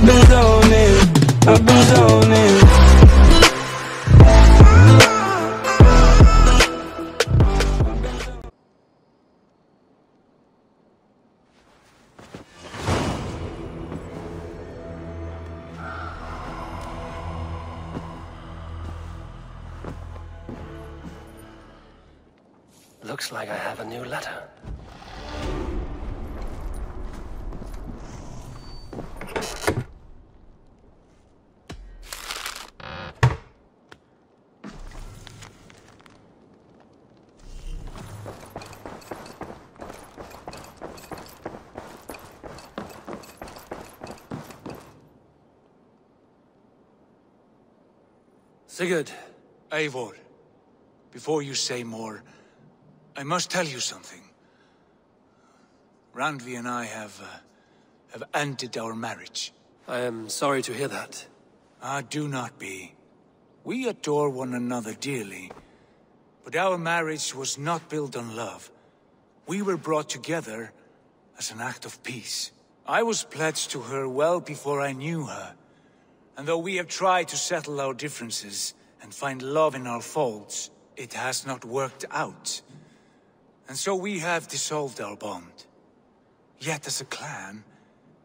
I've been zoning, I've been zoning. Looks like I have a new letter. Sigurd, Eivor, before you say more, I must tell you something. Randvi and I have ended our marriage. I am sorry to hear that. Ah, do not be. We adore one another dearly, but our marriage was not built on love. We were brought together as an act of peace. I was pledged to her well before I knew her, and though we have tried to settle our differences and find love in our faults, it has not worked out. And so we have dissolved our bond. Yet as a clan,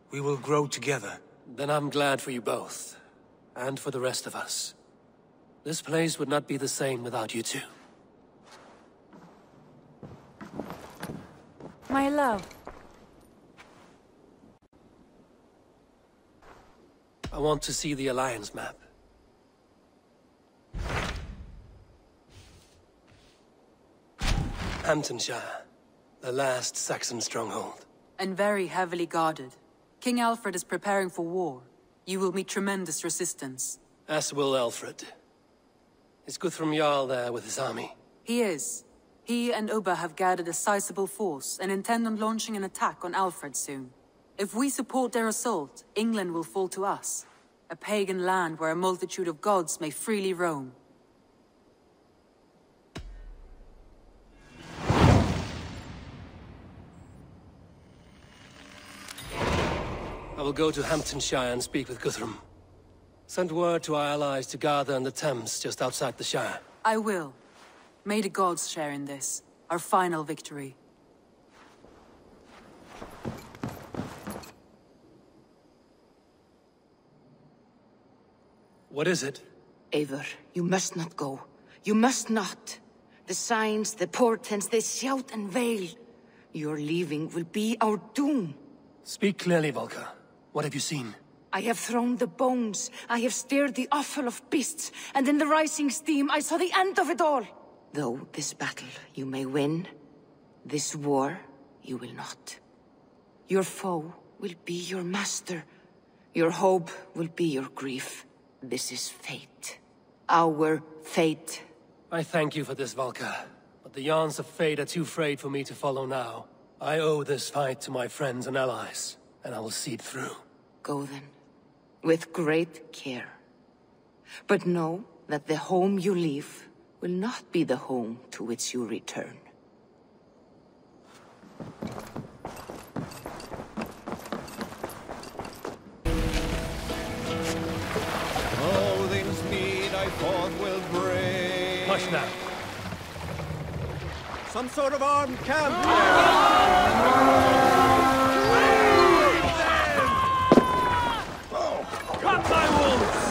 we will grow together. Then I'm glad for you both, and for the rest of us. This place would not be the same without you two. My love. I want to see the Alliance map. Hamptonshire, the last Saxon stronghold. And very heavily guarded. King Alfred is preparing for war. You will meet tremendous resistance. As will Alfred. Is Guthrum Jarl there with his army? He is. He and Ubba have gathered a sizable force and intend on launching an attack on Alfred soon. If we support their assault, England will fall to us. A pagan land where a multitude of gods may freely roam. I will go to Hamptonshire and speak with Guthrum. Send word to our allies to gather in the Thames just outside the Shire. I will. May the gods share in this, our final victory. What is it? Eivor, you must not go. You must not. The signs, the portents, they shout and wail. Your leaving will be our doom. Speak clearly, Volker. What have you seen? I have thrown the bones. I have stirred the offal of beasts. And in the rising steam, I saw the end of it all. Though this battle you may win, this war you will not. Your foe will be your master. Your hope will be your grief. This is fate. Our fate. I thank you for this, Volker. But the yarns of fate are too frayed for me to follow now. I owe this fight to my friends and allies, and I will see it through. Go then, with great care. But know that the home you leave will not be the home to which you return. Odin's mead I thought will bring. Hush now. Some sort of armed camp. Cut my wolves!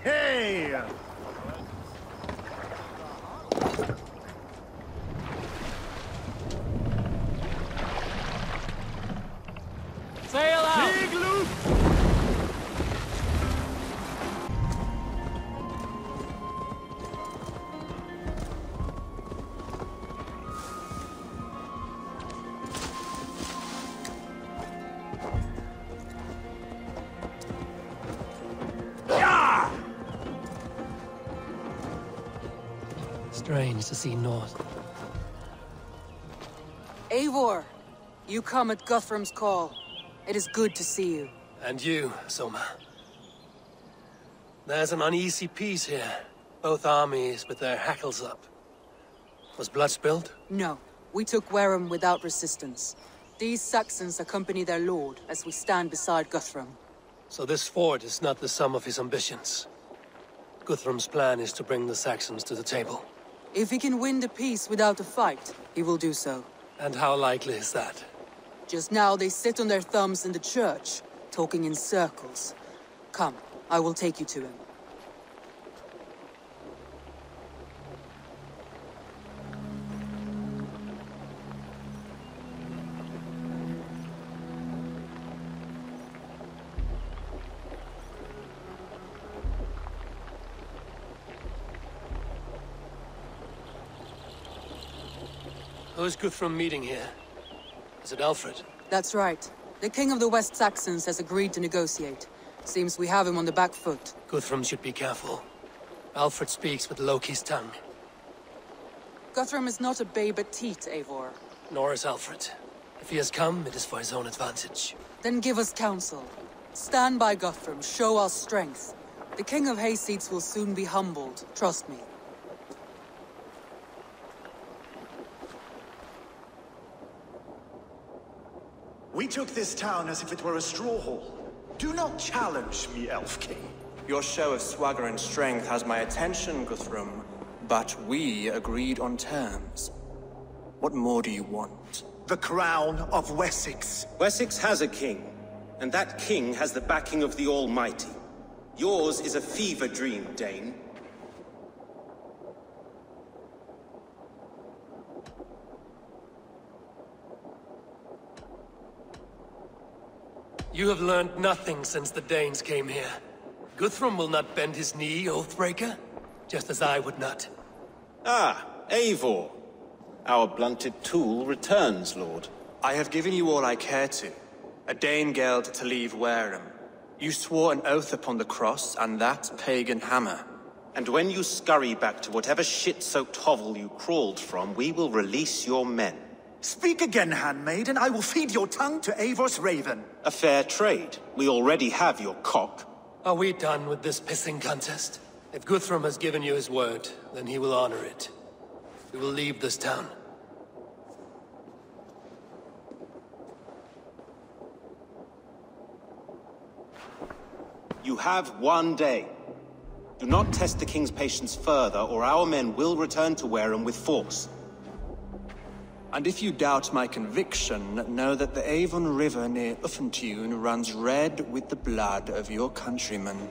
Hey! Sail out! Big loot! Strange to see naught. Eivor, you come at Guthrum's call. It is good to see you. And you, Soma. There's an uneasy peace here. Both armies with their hackles up. Was blood spilled? No, we took Wareham without resistance. These Saxons accompany their lord as we stand beside Guthrum. So this fort is not the sum of his ambitions. Guthrum's plan is to bring the Saxons to the table. If he can win the peace without a fight, he will do so. And how likely is that? Just now they sit on their thumbs in the church, talking in circles. Come, I will take you to him. Who's Guthrum meeting here? Is it Alfred? That's right. The king of the West Saxons has agreed to negotiate. Seems we have him on the back foot. Guthrum should be careful. Alfred speaks with Loki's tongue. Guthrum is not a babe at teat, Eivor. Nor is Alfred. If he has come, it is for his own advantage. Then give us counsel. Stand by Guthrum, show our strength. The king of Hayseeds will soon be humbled, trust me. We took this town as if it were a straw hall. Do not challenge me, Elf King. Your show of swagger and strength has my attention, Guthrum, but we agreed on terms. What more do you want? The crown of Wessex. Wessex has a king, and that king has the backing of the Almighty. Yours is a fever dream, Dane. You have learned nothing since the Danes came here. Guthrum will not bend his knee, Oathbreaker, just as I would not. Ah, Eivor. Our blunted tool returns, Lord. I have given you all I care to. A Danegeld to leave Wareham. You swore an oath upon the cross, and that pagan hammer. And when you scurry back to whatever shit-soaked hovel you crawled from, we will release your men. Speak again, handmaid, and I will feed your tongue to Eivor's raven. A fair trade. We already have your cock. Are we done with this pissing contest? If Guthrum has given you his word, then he will honor it. We will leave this town. You have 1 day. Do not test the king's patience further, or our men will return to Wareham with force. And if you doubt my conviction, know that the Avon River near Uffentune runs red with the blood of your countrymen.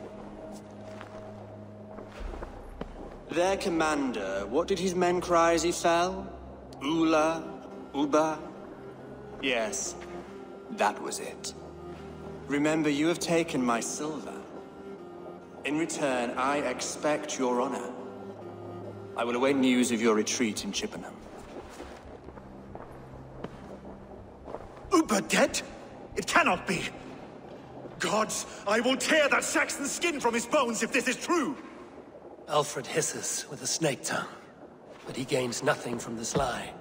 Their commander, what did his men cry as he fell? Ula? Uba? Yes, that was it. Remember, you have taken my silver. In return, I expect your honor. I will await news of your retreat in Chippenham. Uber dead? It cannot be. Gods, I will tear that Saxon's skin from his bones if this is true. Alfred hisses with a snake tongue, but he gains nothing from this lie.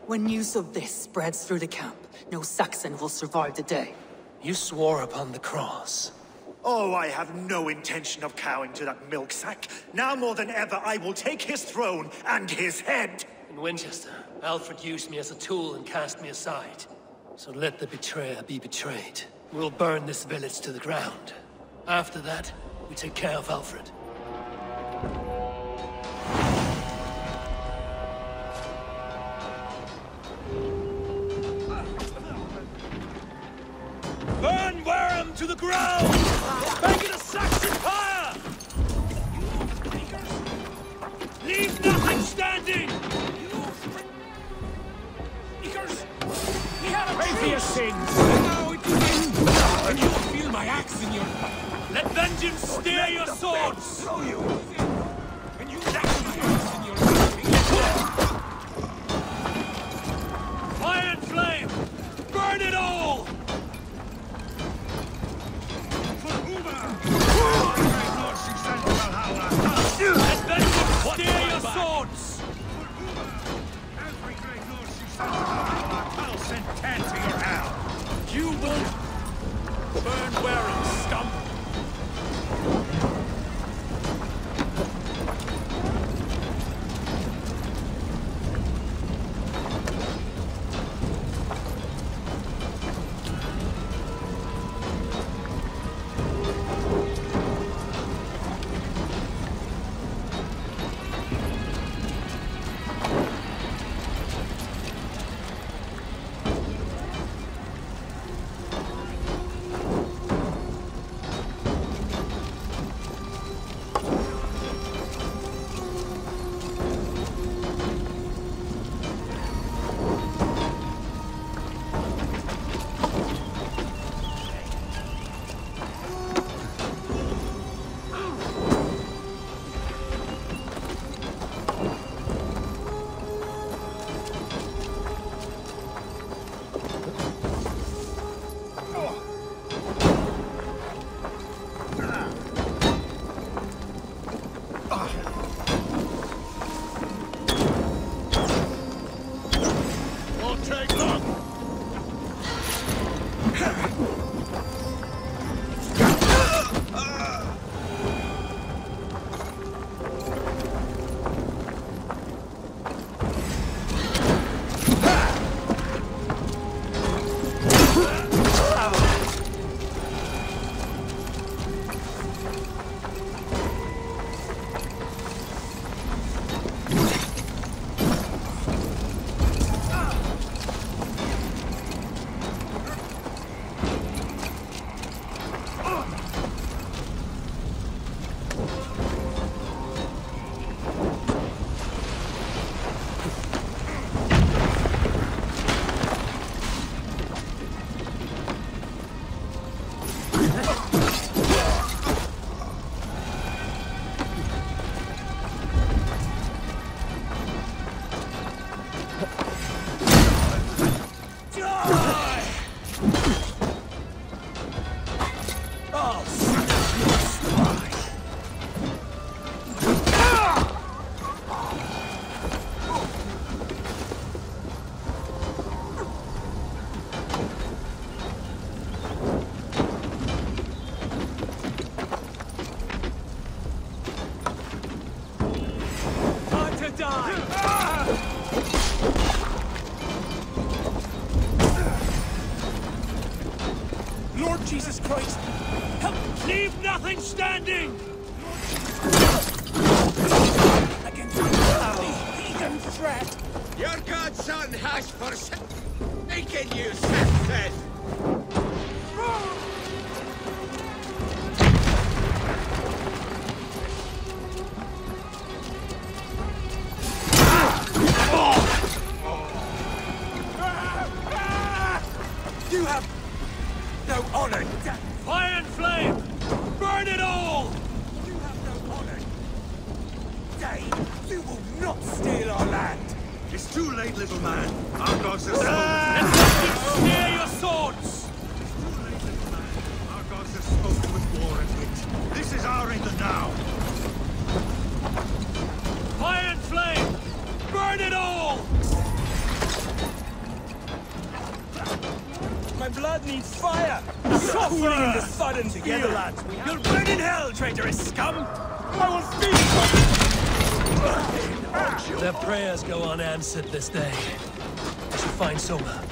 When news of this spreads through the camp, no Saxon will survive the day. You swore upon the cross. Oh, I have no intention of cowing to that milk sack. Now more than ever, I will take his throne and his head. In Winchester, Alfred used me as a tool and cast me aside. So let the betrayer be betrayed. We'll burn this village to the ground. After that, we take care of Alfred. Burn Wareham to the ground! Make it a Saxon fire! Leave nothing standing! Pay for your sins! Now it begins! And you will feel my axe in your... Let vengeance steer your swords! Throw you! And you dash my axe in your... Fire and flame! Burn it all! For Uber! Lord, she sent Valhalla! Let vengeance steer your swords! For Uber! Every great lord she sent Valhalla! I'll send 10 to your hell! You won't burn Wareham, scum! Lord Jesus Christ! Help! Leave nothing standing! Against the heathen threat! Your godson has forsaken you, Seth said! You have no honor! Fire and flame! Burn it all! You have no honor! Dane, you will not steal our land! It's too late, little man. Our gods are Steer your swords! too late, little man. Our gods have spoken with war and wit. This is our England now. Fire and flame! Burn it all! My blood needs fire! Suffering in the sudden together, lads! You'll burn in hell, traitorous scum! I will feed you! Their prayers go unanswered this day. I should find Soma.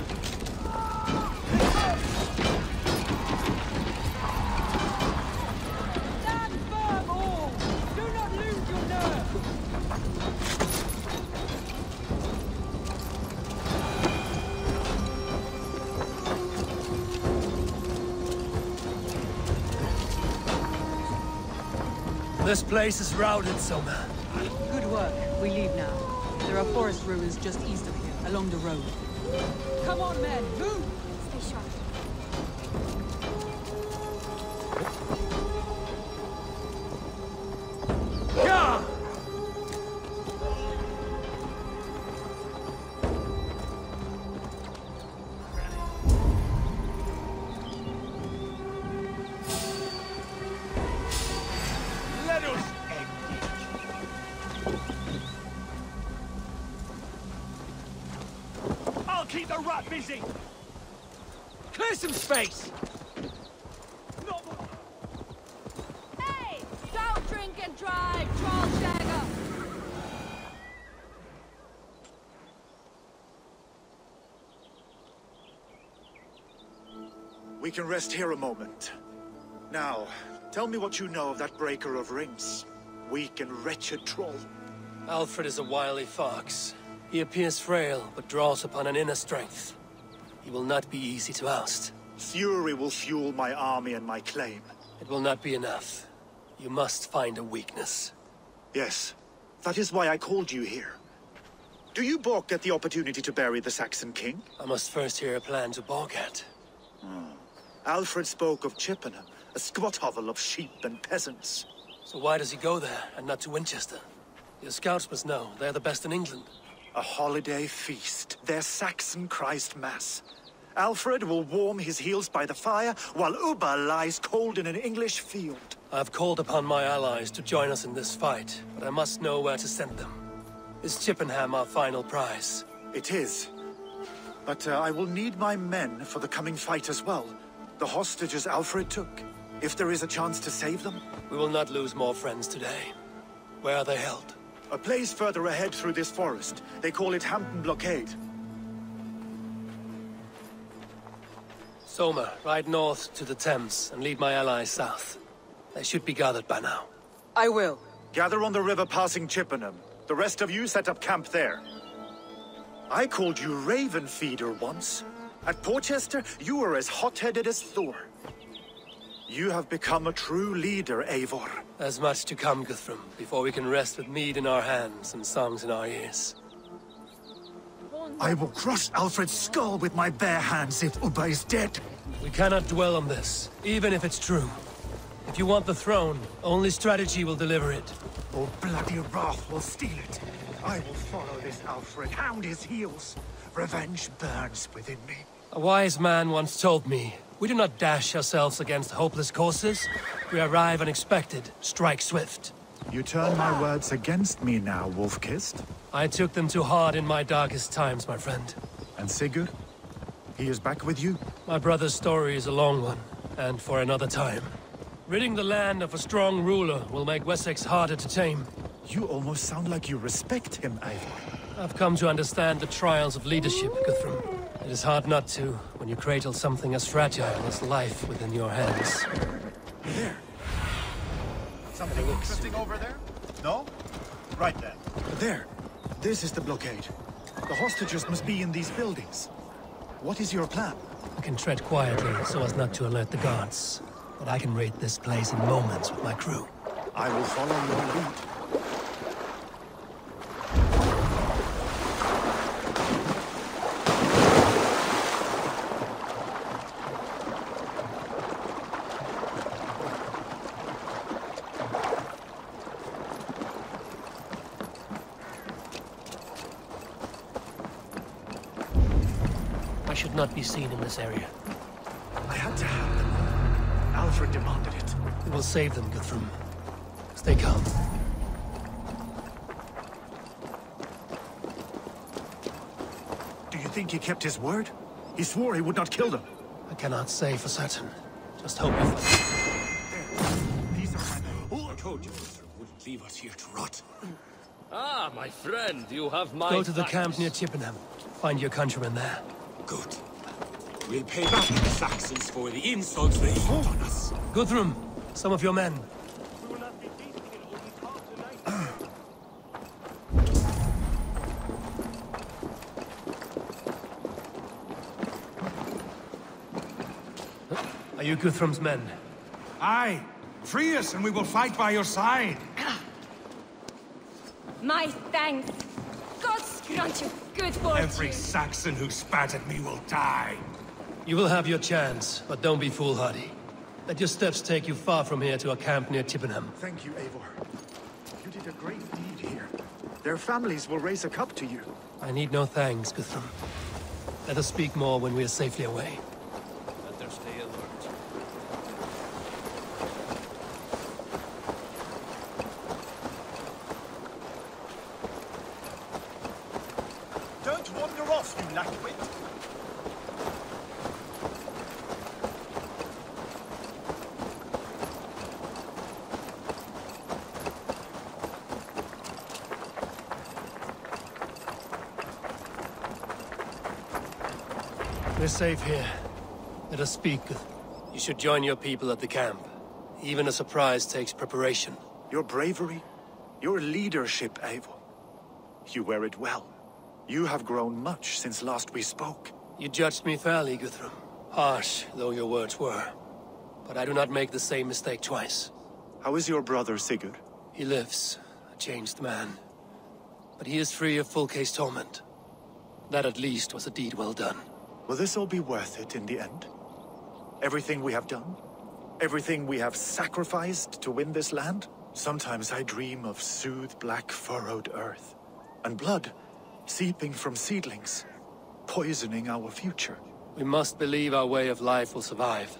Stand firm, all! Do not lose your nerve! This place is routed, Soma. Good work. We leave now. There are forest ruins just east of here, along the road. Come on, men! Move! Stay sharp. Yeah! Let us end it! I'll keep the rat busy! Clear some space! Hey! Don't drink and drive, troll shagger! We can rest here a moment. Now, tell me what you know of that breaker of rings. Weak and wretched troll. Alfred is a wily fox. He appears frail, but draws upon an inner strength. He will not be easy to oust. Fury will fuel my army and my claim. It will not be enough. You must find a weakness. Yes, that is why I called you here. Do you balk at the opportunity to bury the Saxon king? I must first hear a plan to balk at. Alfred spoke of Chippenham, a squat hovel of sheep and peasants. So why does he go there, and not to Winchester? Your scouts must know. They're the best in England. A holiday feast, their Saxon Christ Mass. Alfred will warm his heels by the fire, while Ubba lies cold in an English field. I've called upon my allies to join us in this fight, but I must know where to send them. Is Chippenham our final prize? It is. But I will need my men for the coming fight as well. The hostages Alfred took. If there is a chance to save them. We will not lose more friends today. Where are they held? A place further ahead through this forest. They call it Hampton Blockade. Soma, ride north to the Thames and lead my allies south. They should be gathered by now. I will. Gather on the river passing Chippenham. The rest of you set up camp there. I called you Raven Feeder once. At Porchester, you were as hot-headed as Thor. You have become a true leader, Eivor. There's much to come, Guthrum, before we can rest with mead in our hands and songs in our ears. I will crush Alfred's skull with my bare hands if Ubba is dead. We cannot dwell on this, even if it's true. If you want the throne, only strategy will deliver it. Or bloody wrath will steal it. I will follow this Alfred, hound his heels. Revenge burns within me. A wise man once told me, we do not dash ourselves against hopeless courses. We arrive unexpected, strike swift. You turn my words against me now, Wolf-Kissed. I took them too hard in my darkest times, my friend. And Sigurd? He is back with you? My brother's story is a long one, and for another time. Ridding the land of a strong ruler will make Wessex harder to tame. You almost sound like you respect him, Eivor. I've come to understand the trials of leadership, Guthrum. It is hard not to, when you cradle something as fragile as life within your hands. There. Something interesting over there? No? Right then. There. This is the blockade. The hostages must be in these buildings. What is your plan? I can tread quietly so as not to alert the guards. But I can raid this place in moments with my crew. I will follow your lead. I should not be seen in this area. I had to have them. Alfred demanded it. We will save them, Guthrum. Stay calm. Do you think he kept his word? He swore he would not kill them. I cannot say for certain. Just hope you find. There. These are my men. I told you Guthrum wouldn't leave us here to rot. Ah, my friend, you have my Go to the thanks. camp near Chippenham. Find your countrymen there. Good. We'll pay back the Saxons for the insults they heaped on us. Guthrum, some of your men. Are you Guthrum's men? Aye. Free us and we will fight by your side. My thanks. God's grant you good fortune. Every Saxon who spat at me will die. You will have your chance, but don't be foolhardy. Let your steps take you far from here to a camp near Chippenham. Thank you, Eivor. You did a great deed here. Their families will raise a cup to you. I need no thanks, Guthrum. Let us speak more when we are safely away. Better stay alert. Don't wander off, you lackwit. We're safe here. Let us speak. You should join your people at the camp. Even a surprise takes preparation. Your bravery, your leadership, Eivor. You wear it well. You have grown much since last we spoke. You judged me fairly, Guthrum. Harsh, though your words were. But I do not make the same mistake twice. How is your brother, Sigurd? He lives, a changed man. But he is free of full case torment. That at least was a deed well done. Will this all be worth it in the end? Everything we have done? Everything we have sacrificed to win this land? Sometimes I dream of soothed black furrowed earth. And blood seeping from seedlings, poisoning our future. We must believe our way of life will survive.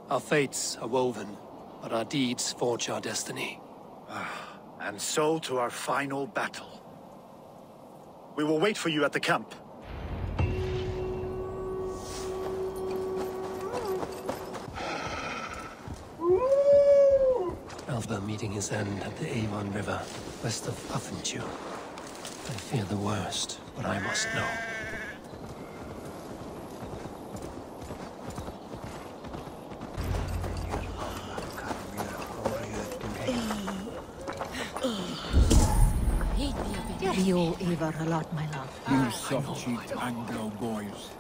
Our fates are woven, but our deeds forge our destiny. And so to our final battle. We will wait for you at the camp. Alva meeting his end at the Avon River, west of Uffenchu. I fear the worst, but I must know. You Ivar a lot, my love. You soft-cheeked Anglo boys.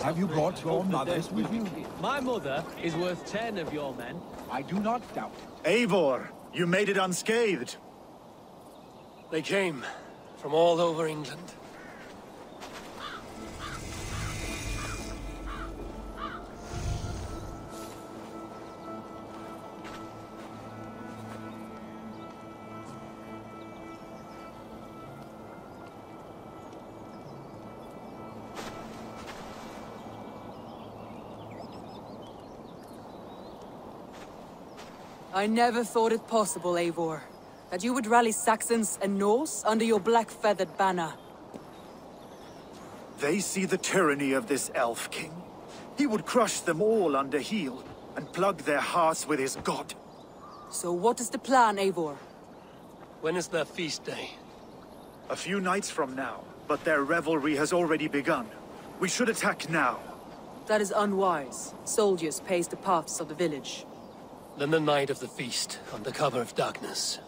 Have you brought your mothers with you? My mother is worth 10 of your men. I do not doubt it. Eivor, you made it unscathed. They came from all over England. I never thought it possible, Eivor, that you would rally Saxons and Norse under your black-feathered banner. They see the tyranny of this elf king. He would crush them all under heel and plug their hearts with his god. So what is the plan, Eivor? When is their feast day? A few nights from now, but their revelry has already begun. We should attack now. That is unwise. Soldiers pace the paths of the village. Then the night of the feast, under cover of darkness.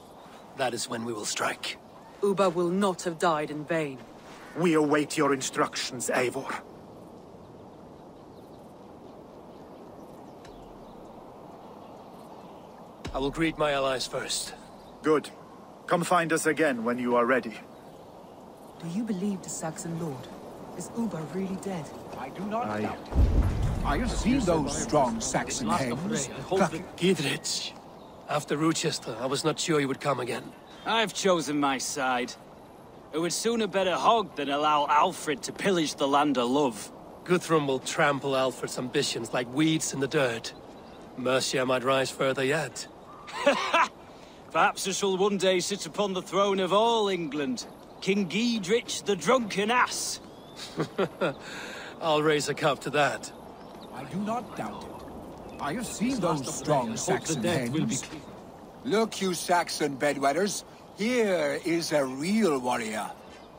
That is when we will strike. Uba will not have died in vain. We await your instructions, Eivor. I will greet my allies first. Good. Come find us again when you are ready. Do you believe the Saxon lord? Is Uba really dead? I do not doubt it. I have seen those strong Saxon hens. Gidrich. After Rochester, I was not sure you would come again. I've chosen my side. It would sooner bet a hog than allow Alfred to pillage the land of love. Guthrum will trample Alfred's ambitions like weeds in the dirt. Mercia might rise further yet. Perhaps I shall one day sit upon the throne of all England. King Giedrich the drunken ass. I'll raise a cup to that. I do not doubt it. I have seen those strong Saxon hens. Look, you Saxon bedwetters. Here is a real warrior.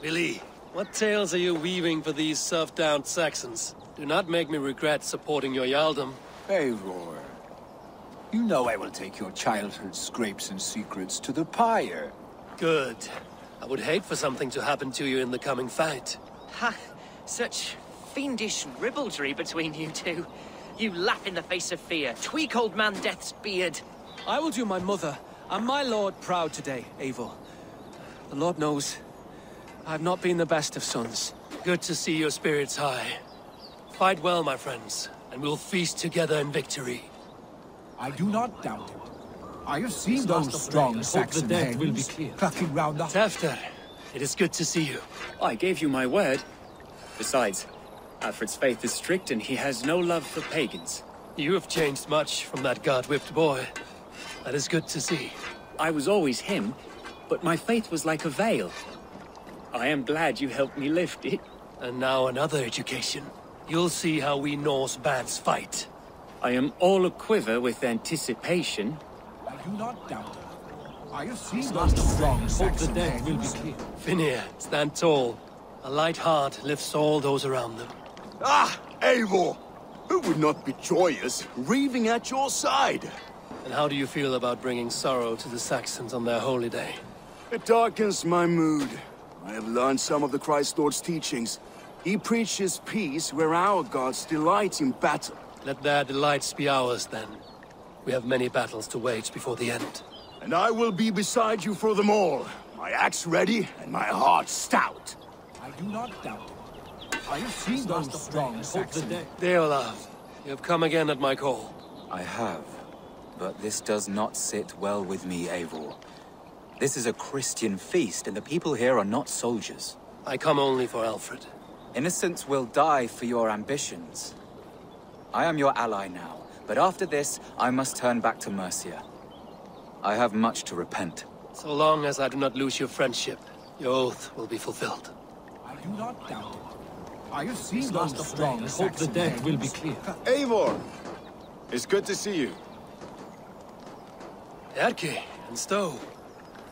Billy, what tales are you weaving for these serf-down Saxons? Do not make me regret supporting your Jarldom. Eivor, you know I will take your childhood scrapes and secrets to the pyre. Good. I would hate for something to happen to you in the coming fight. Ha! Such fiendish ribaldry between you two. You laugh in the face of fear. Tweak old man Death's beard. I will do my mother and my lord proud today, Eivor. The Lord knows, I have not been the best of sons. Good to see your spirits high. Fight well, my friends, and we'll feast together in victory. I do not doubt it. I have seen those strong Saxon hens clucking round the... Tefter, it is good to see you. I gave you my word. Besides, Alfred's faith is strict and he has no love for pagans. You have changed much from that god-whipped boy. That is good to see. I was always him, but my faith was like a veil. I am glad you helped me lift it. And now another education. You'll see how we Norse bands fight. I am all a-quiver with anticipation. I do not doubt it. I have seen those strong Saxon hens. Finir, stand tall. A light heart lifts all those around them. Ah, Eivor! Who would not be joyous, raving at your side? And how do you feel about bringing sorrow to the Saxons on their holy day? It darkens my mood. I have learned some of the Christ Lord's teachings. He preaches peace where our gods delight in battle. Let their delights be ours, then. We have many battles to wage before the end. And I will be beside you for them all. My axe ready and my heart stout. I do not doubt it. I have seen those strong Saxon hens. Deolav, you have come again at my call. I have. But this does not sit well with me, Eivor. This is a Christian feast, and the people here are not soldiers. I come only for Alfred. Innocents will die for your ambitions. I am your ally now, but after this, I must turn back to Mercia. I have much to repent. So long as I do not lose your friendship, your oath will be fulfilled. I do not doubt it. I have seen those strong Saxon hens. The dead will be clear. Eivor! It's good to see you. Erke and Stowe.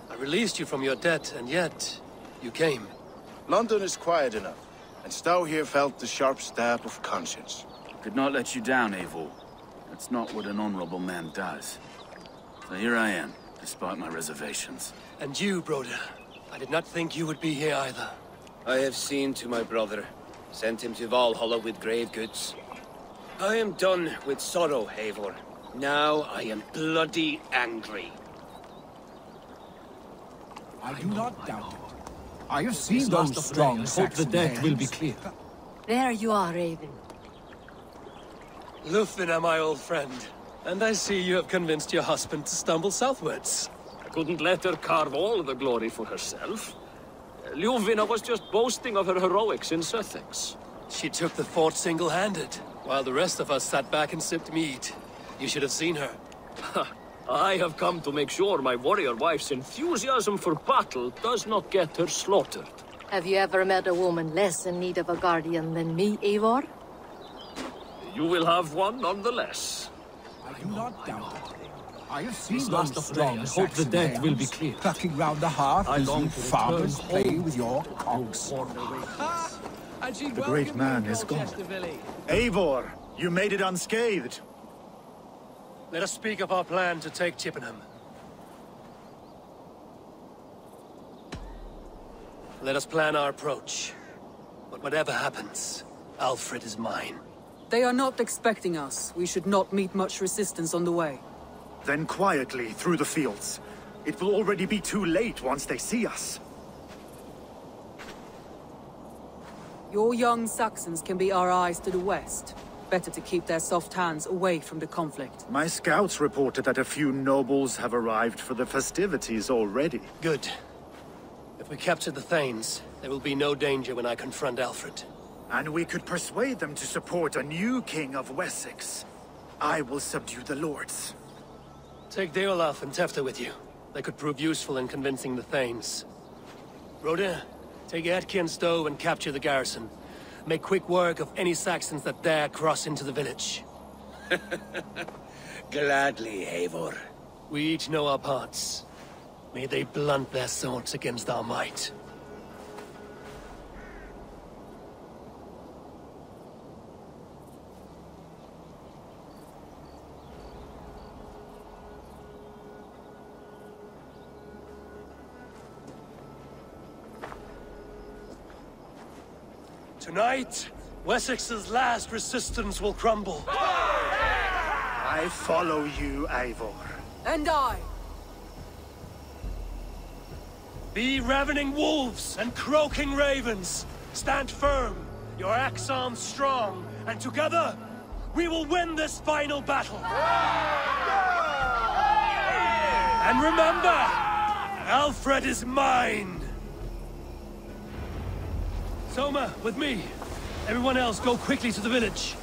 I released you from your debt, and yet you came. London is quiet enough, and Stowe here felt the sharp stab of conscience. Could not let you down, Eivor. That's not what an honorable man does. So here I am, despite my reservations. And you, Broder. I did not think you would be here either. I have seen to my brother. Sent him to Valhalla with grave goods. I am done with sorrow, Eivor. Now I am bloody angry. I do not doubt it. I have seen those strong Saxon the dead hens. will be clear. There you are, Raven. Lufina, my old friend. And I see you have convinced your husband to stumble southwards. I couldn't let her carve all the glory for herself. Ljuvina was just boasting of her heroics in Sussex. She took the fort single-handed, while the rest of us sat back and sipped mead. You should have seen her. I have come to make sure my warrior wife's enthusiasm for battle does not get her slaughtered. Have you ever met a woman less in need of a guardian than me, Eivor? You will have one nonetheless. I do not doubt it. I have seen This those last of strong May, I hope the Saxon dead will be males cleared. clucking round the hearth I as long you to farmers return play home. with your cocks. And she'd The great welcome man you, is gone. Colchestervilly. Eivor, you made it unscathed. Let us speak of our plan to take Chippenham. Let us plan our approach. But whatever happens, Alfred is mine. They are not expecting us. We should not meet much resistance on the way. Then quietly through the fields. It will already be too late once they see us. Your young Saxons can be our eyes to the west. Better to keep their soft hands away from the conflict. My scouts reported that a few nobles have arrived for the festivities already. Good. If we capture the Thanes, there will be no danger when I confront Alfred. And we could persuade them to support a new king of Wessex. I will subdue the lords. Take Deolaf and Tefta with you. They could prove useful in convincing the Thanes. Rodin, take Etki and Stowe and capture the garrison. Make quick work of any Saxons that dare cross into the village. Gladly, Eivor. We each know our parts. May they blunt their swords against our might. Tonight, Wessex's last resistance will crumble. I follow you, Eivor. And I! Be ravening wolves and croaking ravens. Stand firm, your axe arms strong, and together, we will win this final battle. And remember, Alfred is mine. Soma, with me. Everyone else, go quickly to the village.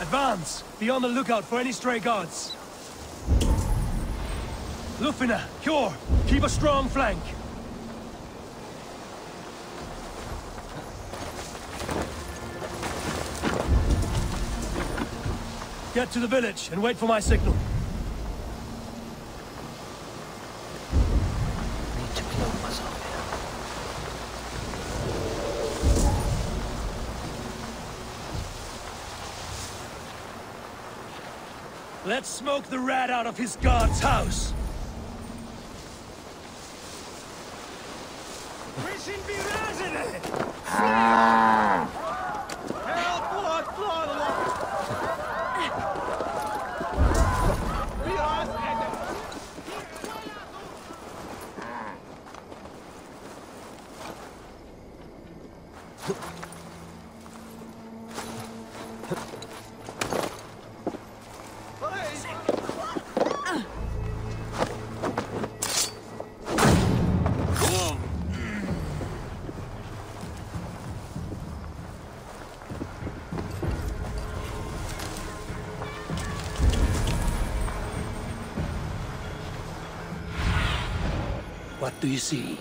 Advance! Be on the lookout for any stray guards. Lufina, Kjor, keep a strong flank. Get to the village and wait for my signal. Let's smoke the rat out of his guard's house. What do you see?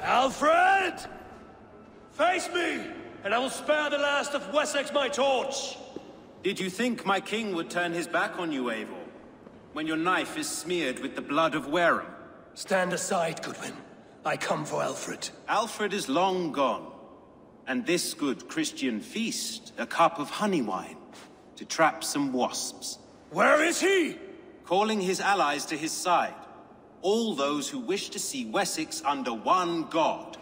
Alfred! Face me, and I will spare the last of Wessex my torch! Did you think my king would turn his back on you, Eivor? When your knife is smeared with the blood of Wareham? Stand aside, Goodwin. I come for Alfred. Alfred is long gone. And this good Christian feast, a cup of honey wine, to trap some wasps. Where is he? Calling his allies to his side. All those who wish to see Wessex under one god.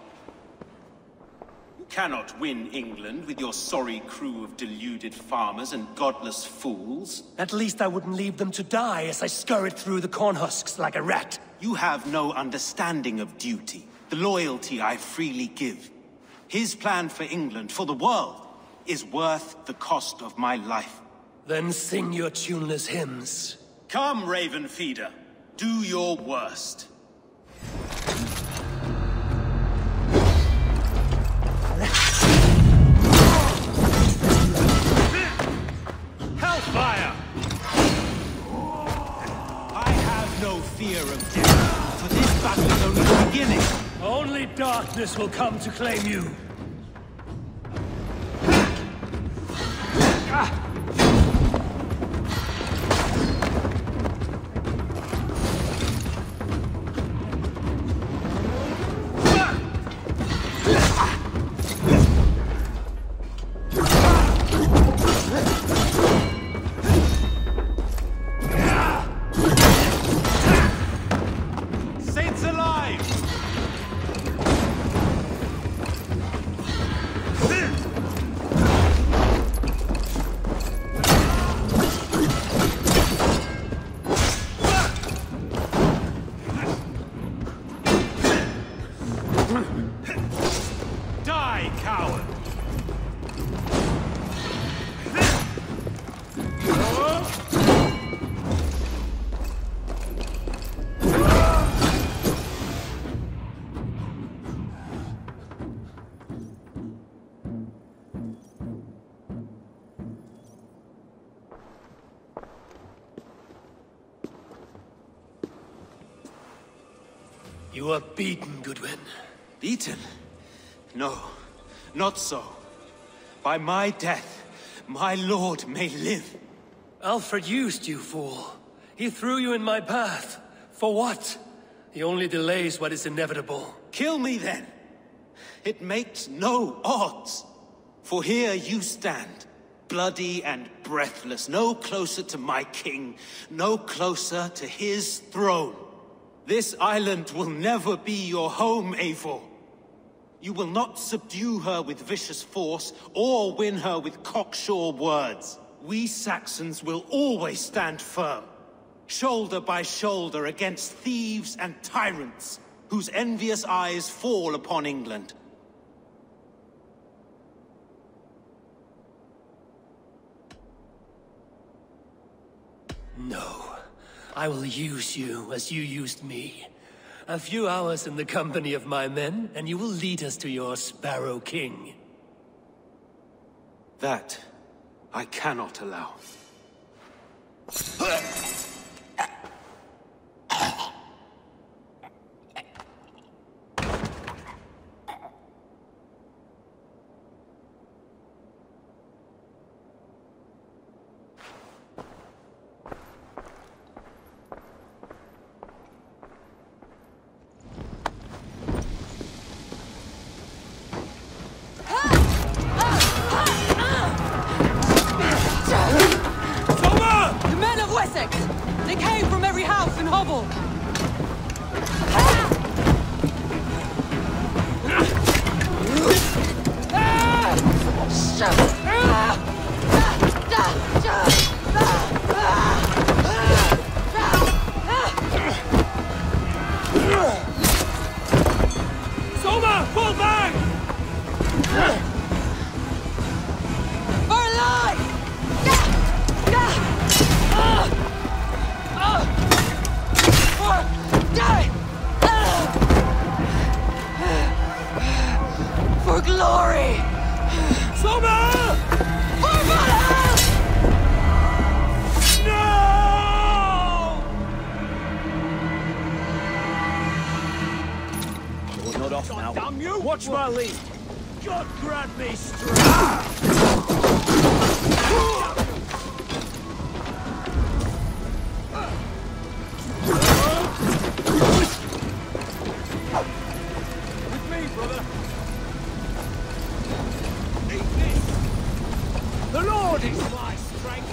You cannot win England with your sorry crew of deluded farmers and godless fools. At least I wouldn't leave them to die as I scurried through the corn husks like a rat. You have no understanding of duty, the loyalty I freely give. His plan for England, for the world, is worth the cost of my life. Then sing your tuneless hymns. Come, Raven Feeder. Do your worst. Hellfire! I have no fear of death, for this battle is only the beginning. Only darkness will come to claim you. Saints alive! Die, coward! You are beaten, Goodwin. Beaten? No, not so. By my death, my lord may live. Alfred used you, fool. He threw you in my path. For what? He only delays what is inevitable. Kill me then. It makes no odds. For here you stand, bloody and breathless, no closer to my king, no closer to his throne. This island will never be your home, Eivor. You will not subdue her with vicious force, or win her with cocksure words. We Saxons will always stand firm, shoulder by shoulder against thieves and tyrants, whose envious eyes fall upon England. No. I will use you as you used me. A few hours in the company of my men, and you will lead us to your Sparrow King. That I cannot allow. They came from every house and hovel! Soma, pull back! For life! For glory! Soma! For Valhalla! No! You're not off now. Damn you! Watch my lead. God grant me strength! The Lord is my strength!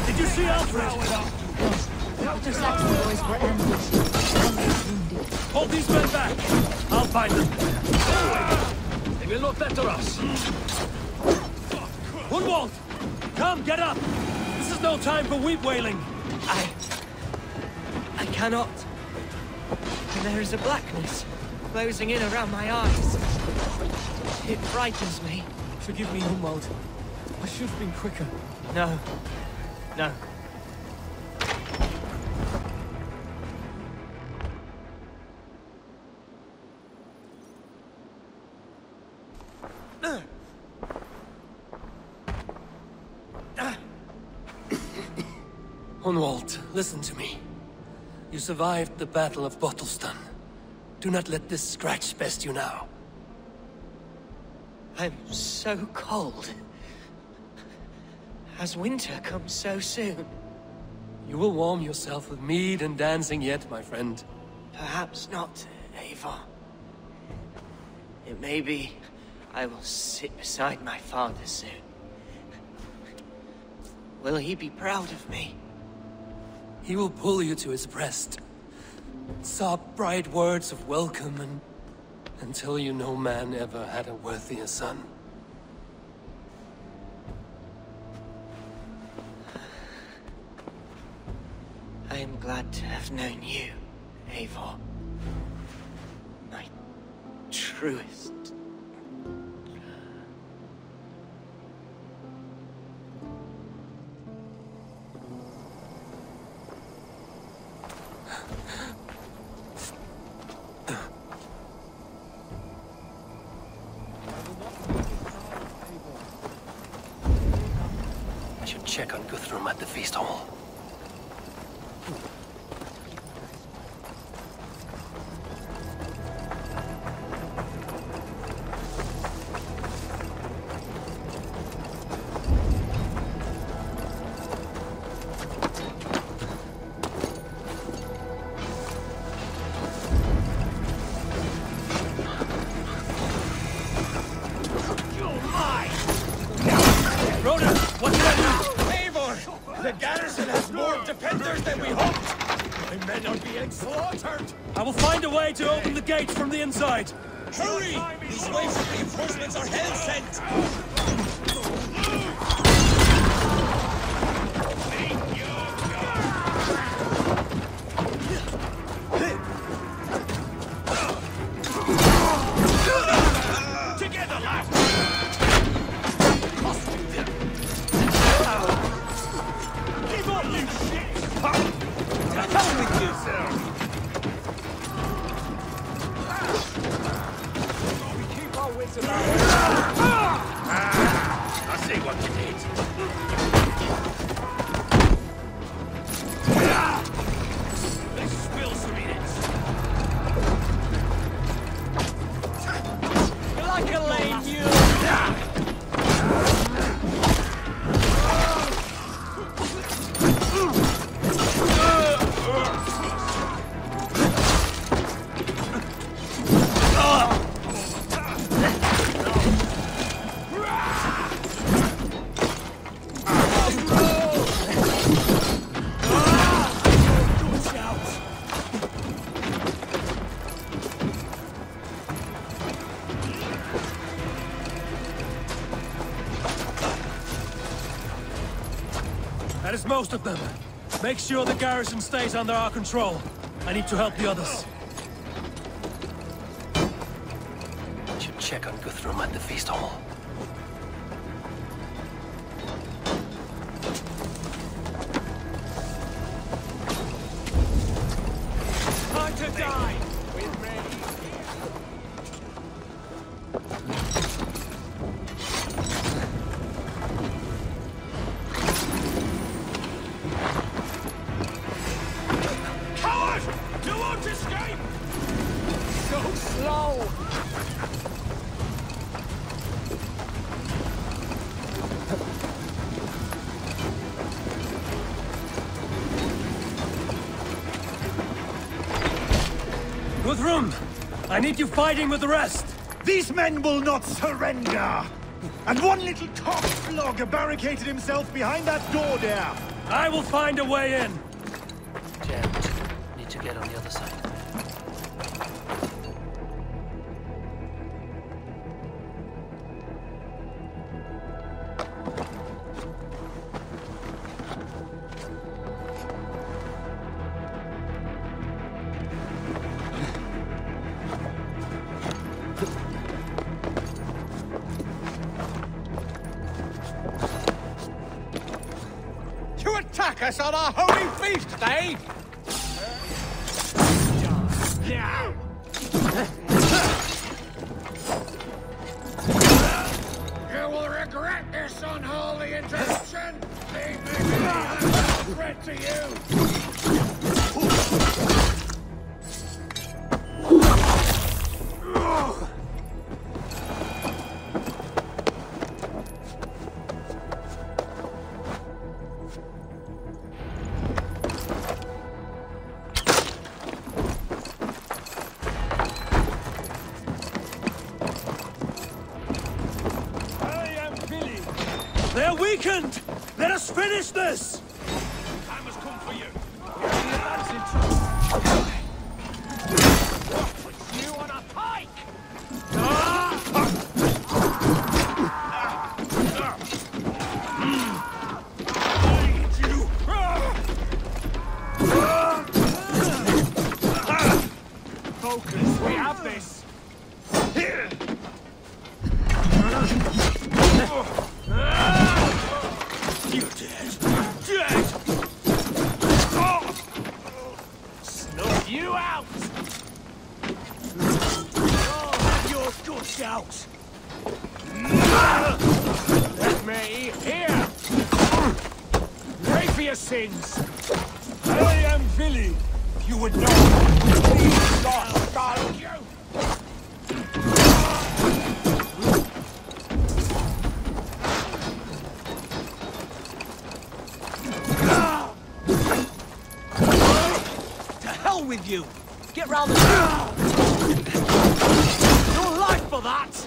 Did you see Alfred? The Saxon boys were ambushed and wounded. Hold these men back! I'll find them. They will not better us. Hunwald! Come, get up! This is no time for weep wailing! I cannot. There is a blackness closing in around my eyes. It frightens me. Forgive me, Hunwald. I should have been quicker. No. No. Hunwald, listen to me. You survived the Battle of Bottleston. Do not let this scratch best you now. I'm so cold. Has winter come so soon? You will warm yourself with mead and dancing yet, my friend. Perhaps not, Eivor. It may be I will sit beside my father soon. Will he be proud of me? He will pull you to his breast. Sob bright words of welcome and until you no man ever had a worthier son. I am glad to have known you, Eivor. My truest. I should check on Guthrum at the feast hall. The garrison has more defenders than we hoped! My men are being slaughtered! I will find a way to open the gates from the inside! Hurry! These waves of reinforcements are hell-sent! Together, lads! Give up, you shit! To hell with you, sir! We keep our wits about us. I see what you did. Let's spill some minutes. You're like a lame mule! That is most of them. Make sure the garrison stays under our control. I need to help the others. I should check on Guthrum at the feast hall. Time to die! With me! Coward! You won't escape! So slow! Guthrum! I need you fighting with the rest! These men will not surrender! And one little cockflogger barricaded himself behind that door there! I will find a way in! Jammed. Need to get on the other side. attack us on our holy feast day! You will regret this unholy interruption! They may be a threat to you! They're weakened! Let us finish this! Time has come for you! Put you on a pike! Focus, we have this! Here! You're dead! Dead! Snuff you out! Oh, your guts out! Let me here! Pray for your sins! I am Billy! You would know! Please, God, you! With you! Get round the... Your life for that!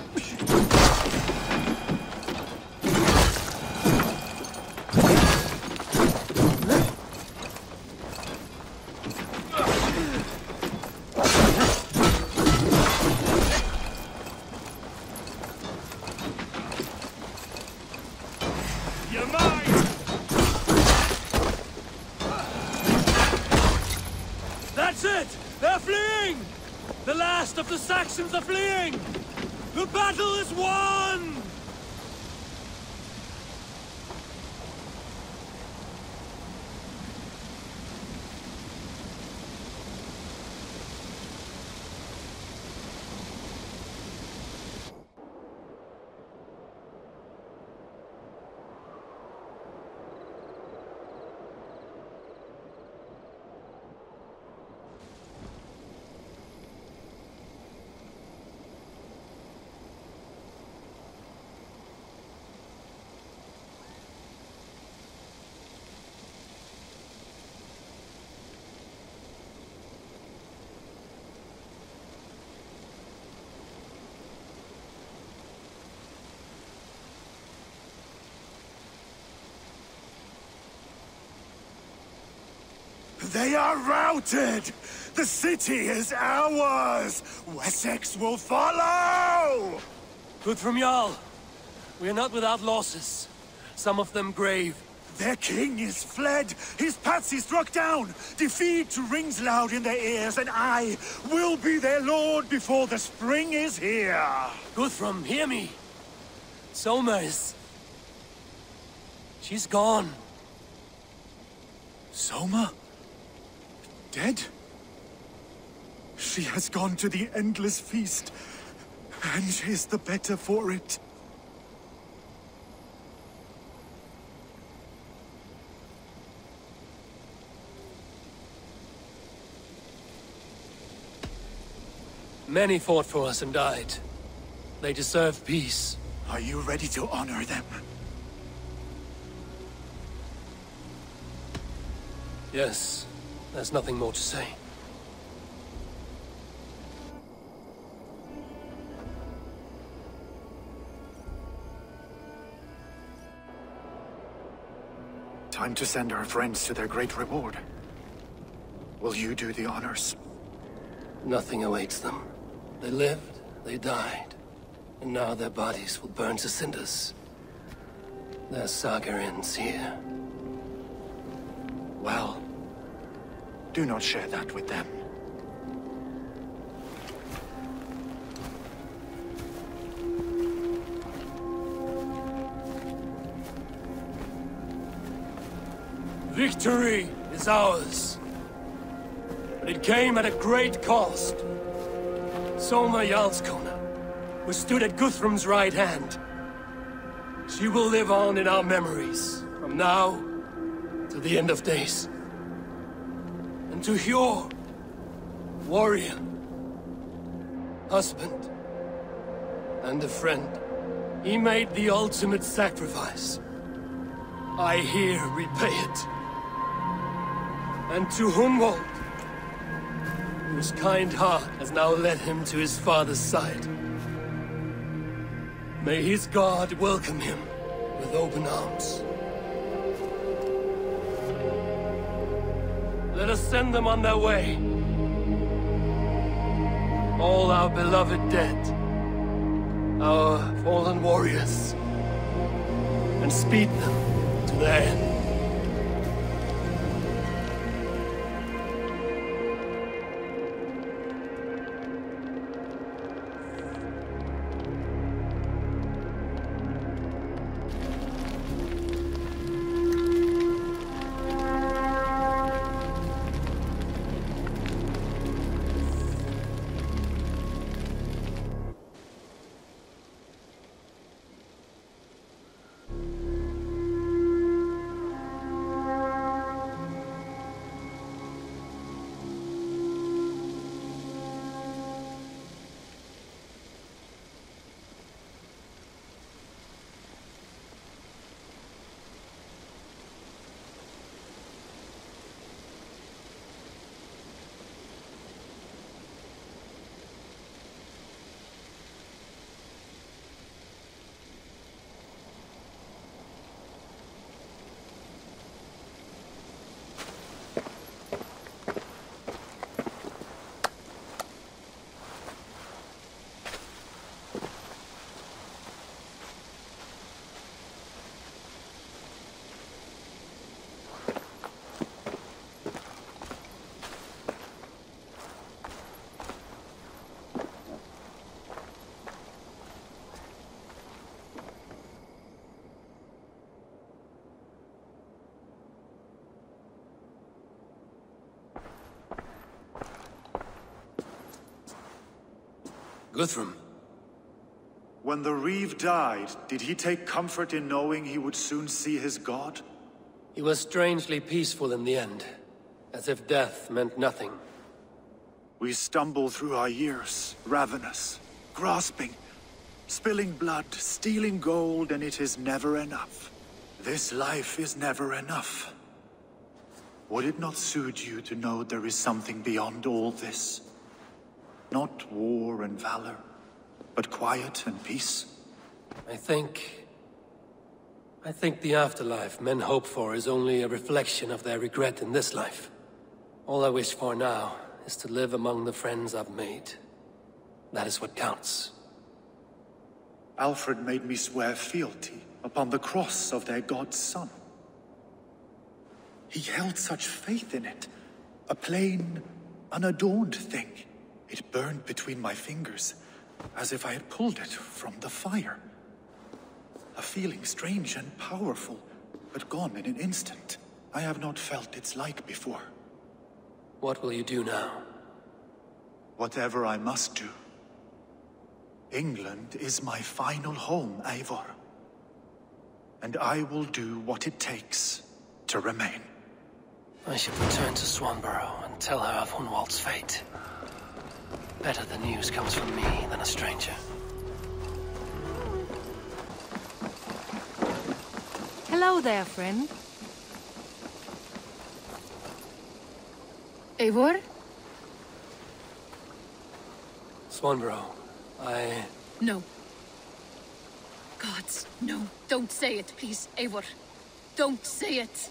You're mine! That's it! They're fleeing! The last of the Saxons are fleeing! The battle is won! They are routed! The city is ours! Wessex will follow! Good from Jarl. We are not without losses. Some of them grave. Their king is fled! His patsy struck down! Defeat rings loud in their ears, and I will be their lord before the spring is here! Guthrum, hear me! Soma is... she's gone. Soma? Dead? She has gone to the endless feast, and is the better for it. Many fought for us and died. They deserve peace. Are you ready to honor them? Yes. There's nothing more to say. Time to send our friends to their great reward. Will you do the honors? Nothing awaits them. They lived, they died, and now their bodies will burn to cinders. Their saga ends here. Well, do not share that with them. Victory is ours. But it came at a great cost. Soma Jarlskona, who stood at Guthrum's right hand. She will live on in our memories, from now to the end of days. And to Hjor, warrior, husband, and a friend. He made the ultimate sacrifice. I here repay it. And to Hunwald, whose kind heart has now led him to his father's side. May his God welcome him with open arms. Let us send them on their way. All our beloved dead, our fallen warriors, and speed them to their end. Guthrum. When the Reeve died, did he take comfort in knowing he would soon see his god? He was strangely peaceful in the end, as if death meant nothing. We stumble through our years, ravenous, grasping, spilling blood, stealing gold, and it is never enough. This life is never enough. Would it not suit you to know there is something beyond all this? Not war and valor, but quiet and peace. I think the afterlife men hope for is only a reflection of their regret in this life. All I wish for now is to live among the friends I've made. That is what counts. Alfred made me swear fealty upon the cross of their god's son. He held such faith in it, a plain, unadorned thing. It burned between my fingers, as if I had pulled it from the fire. A feeling strange and powerful, but gone in an instant. I have not felt its like before. What will you do now? Whatever I must do. England is my final home, Eivor. And I will do what it takes to remain. I should return to Swanborough and tell her of Hunwald's fate. Better the news comes from me than a stranger. Hello there, friend. Eivor? Swanborough, No. Gods, no. Don't say it, please, Eivor. Don't say it.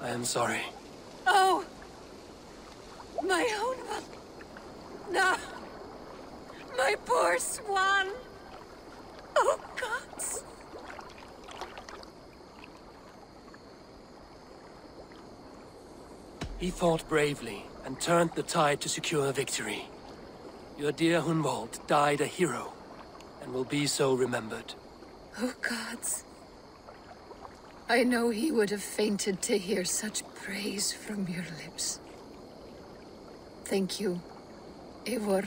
I am sorry. Oh! My own one. No! My poor swan! Oh, gods! He fought bravely and turned the tide to secure victory. Your dear Hunwald died a hero, and will be so remembered. Oh, gods. I know he would have fainted to hear such praise from your lips. Thank you, Eivor.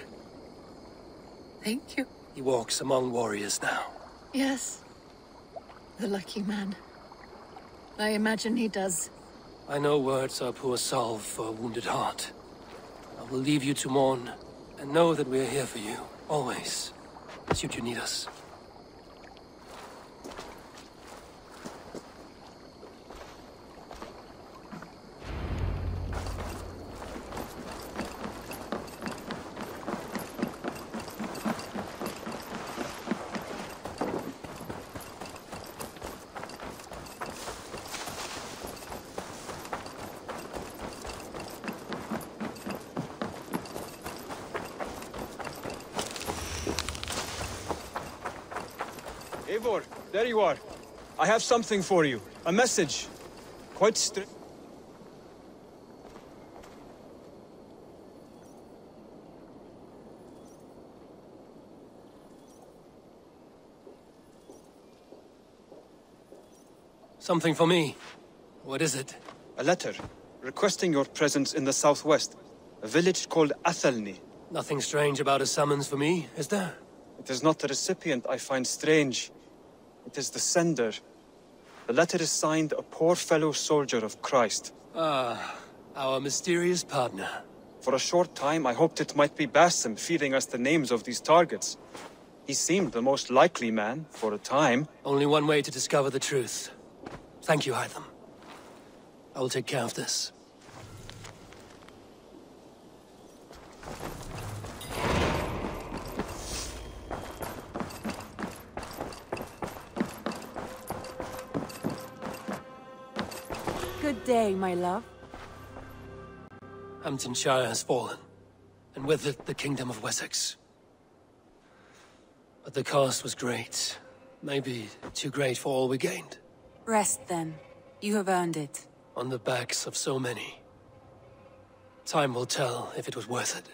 Thank you. He walks among warriors now. Yes. The lucky man. I imagine he does. I know words are poor salve for a wounded heart. I will leave you to mourn, and know that we are here for you, always, should you need us. Eivor, there you are. I have something for you. A message. Quite strange. Something for me. What is it? A letter, requesting your presence in the southwest. A village called Athelney. Nothing strange about a summons for me, is there? It is not the recipient I find strange. It is the sender. The letter is signed a poor fellow soldier of Christ. Ah, our mysterious partner. For a short time, I hoped it might be Basim feeding us the names of these targets. He seemed the most likely man, for a time. Only one way to discover the truth. Thank you, Hytham. I will take care of this. Good day, my love. Hamptonshire has fallen, and with it the Kingdom of Wessex. But the cost was great. Maybe too great for all we gained. Rest then. You have earned it. On the backs of so many. Time will tell if it was worth it.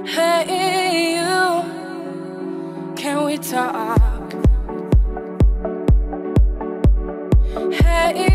Hey you, can we talk? Hey